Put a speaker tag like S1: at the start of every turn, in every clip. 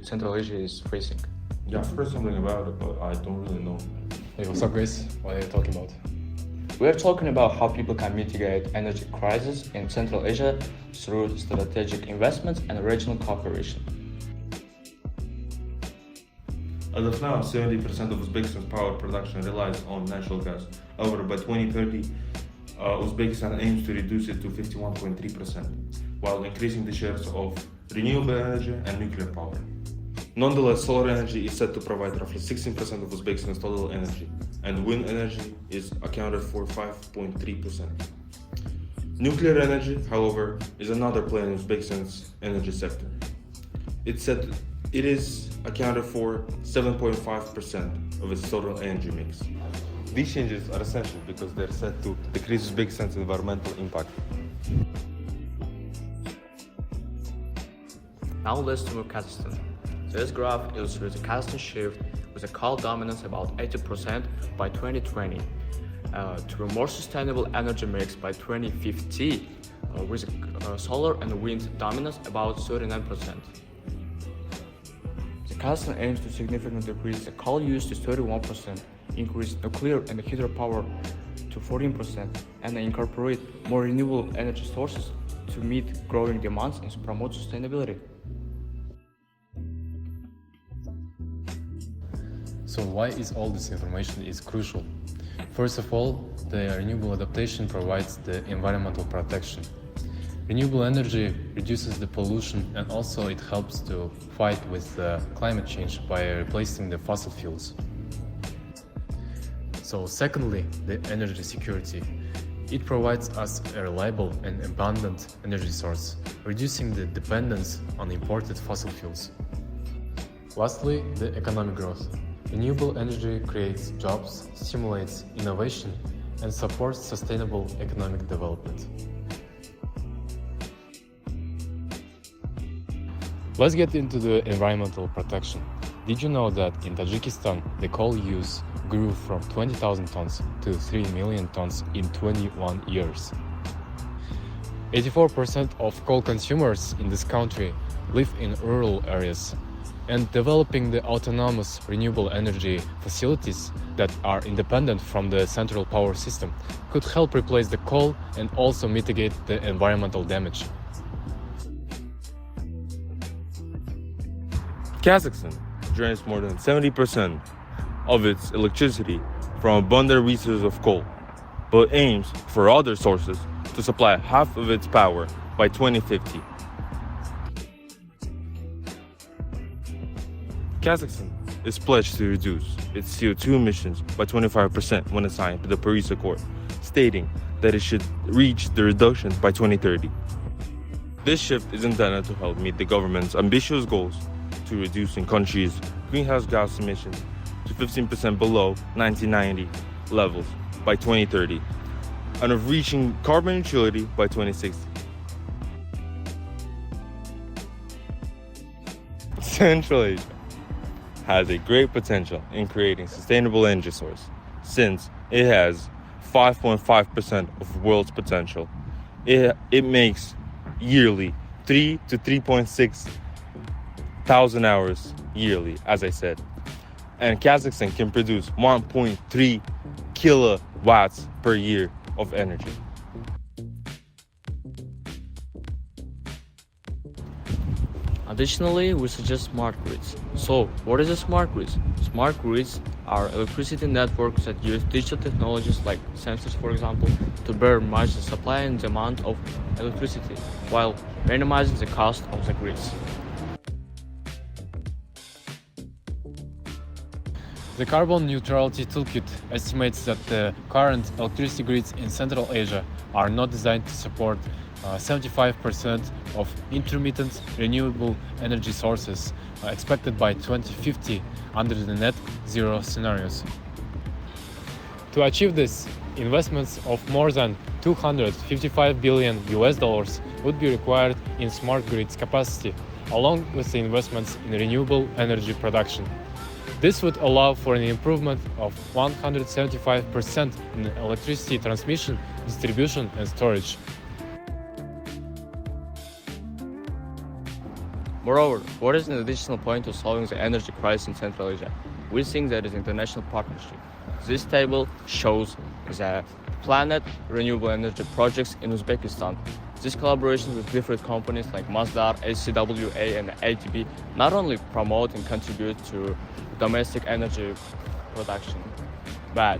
S1: Central Asia is facing?
S2: Yeah, I've heard something about it, but I don't really know.
S3: Hey, what's up, guys? What are you talking about?
S1: We are talking about how people can mitigate energy crisis in Central Asia through strategic investments and regional cooperation.
S2: As of now, 70% of Uzbekistan's power production relies on natural gas. However, by 2030, Uzbekistan aims to reduce it to 51.3%, while increasing the shares of renewable energy and nuclear power. Nonetheless, solar energy is said to provide roughly 16% of Uzbekistan's total energy, and wind energy is accounted for 5.3%. Nuclear energy, however, is another player in Uzbekistan's energy sector. It's said it is accounted for 7.5% of its total energy mix. These changes are essential because they're said to decrease Uzbekistan's environmental impact.
S1: Now let's move Kazakhstan. This graph illustrates the Kazakhstan shift with a coal dominance about 80% by 2020 to a more sustainable energy mix by 2050 with solar and wind dominance about 39%. Kazakhstan aims to significantly increase the coal use to 31%, increase nuclear and hydropower to 14%, and incorporate more renewable energy sources to meet growing demands and promote sustainability.
S3: So why is all this information is crucial? First of all, the renewable adaptation provides the environmental protection. Renewable energy reduces the pollution and also it helps to fight with climate change by replacing the fossil fuels. So secondly, the energy security. It provides us a reliable and abundant energy source, reducing the dependence on imported fossil fuels. Lastly, the economic growth. Renewable energy creates jobs, stimulates innovation, and supports sustainable economic development. Let's get into the environmental protection. Did you know that in Tajikistan, the coal use grew from 20,000 tons to 3 million tons in 21 years? 84% of coal consumers in this country live in rural areas, and developing the autonomous renewable energy facilities that are independent from the central power system could help replace the coal and also mitigate the environmental damage.
S2: Kazakhstan drains more than 70% of its electricity from abundant resources of coal, but aims for other sources to supply half of its power by 2050. Kazakhstan is pledged to reduce its CO2 emissions by 25% when assigned to the Paris Accord, stating that it should reach the reduction by 2030. This shift is intended to help meet the government's ambitious goals to reducing country's greenhouse gas emissions to 15% below 1990 levels by 2030 and of reaching carbon neutrality by 2060. Central Asia has a great potential in creating sustainable energy source since it has 5.5% of the world's potential. It makes yearly 3 to 3.6 thousand hours yearly, as I said. And Kazakhstan can produce 1.3 kilowatts per year of energy.
S1: Additionally, we suggest smart grids. So, what is a smart grid? Smart grids are electricity networks that use digital technologies like sensors, for example, to better match the supply and demand of electricity, while minimizing the cost of the grids.
S3: The Carbon Neutrality Toolkit estimates that the current electricity grids in Central Asia are not designed to support 75% of intermittent renewable energy sources expected by 2050 under the net zero scenarios. To achieve this, investments of more than $255 billion would be required in smart grids capacity, along with the investments in renewable energy production. This would allow for an improvement of 175% in electricity transmission, distribution, and storage.
S1: Moreover, what is an additional point to solving the energy crisis in Central Asia? We think there is international partnership. This table shows the planned renewable energy projects in Uzbekistan. This collaboration with different companies like Masdar, SCWA, and ATP not only promote and contribute to domestic energy production, but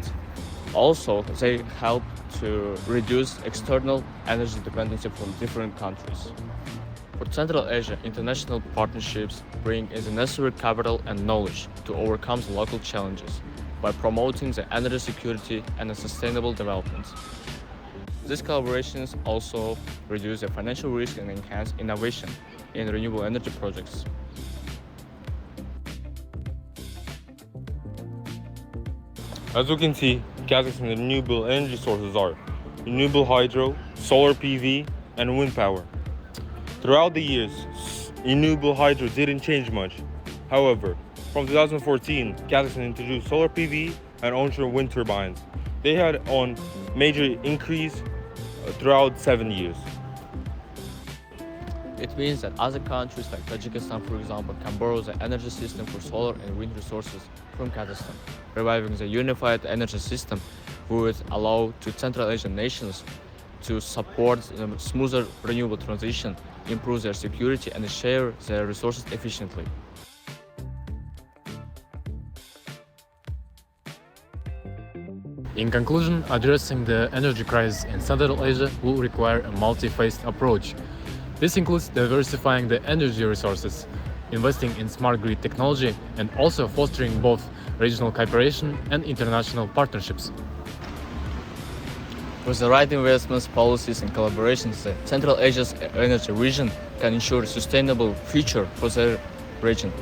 S1: also they help to reduce external energy dependency from different countries. For Central Asia, international partnerships bring in the necessary capital and knowledge to overcome the local challenges by promoting the energy security and the sustainable development. These collaborations also reduce the financial risk and enhance innovation in renewable energy projects.
S2: As you can see, Kazakhstan's renewable energy sources are renewable hydro, solar PV, and wind power. Throughout the years, renewable hydro didn't change much. However, from 2014, Kazakhstan introduced solar PV and onshore wind turbines. They had on major increase throughout 7 years.
S1: It means that other countries like Tajikistan, for example, can borrow the energy system for solar and wind resources from Kazakhstan. Reviving the unified energy system would allow to Central Asian nations to support the smoother renewable transition, improve their security, and share their resources efficiently.
S3: In conclusion, addressing the energy crisis in Central Asia will require a multi-phased approach. This includes diversifying the energy resources, investing in smart grid technology, and also fostering both regional cooperation and international partnerships.
S1: With the right investments, policies, and collaborations, Central Asia's energy region can ensure a sustainable future for their region.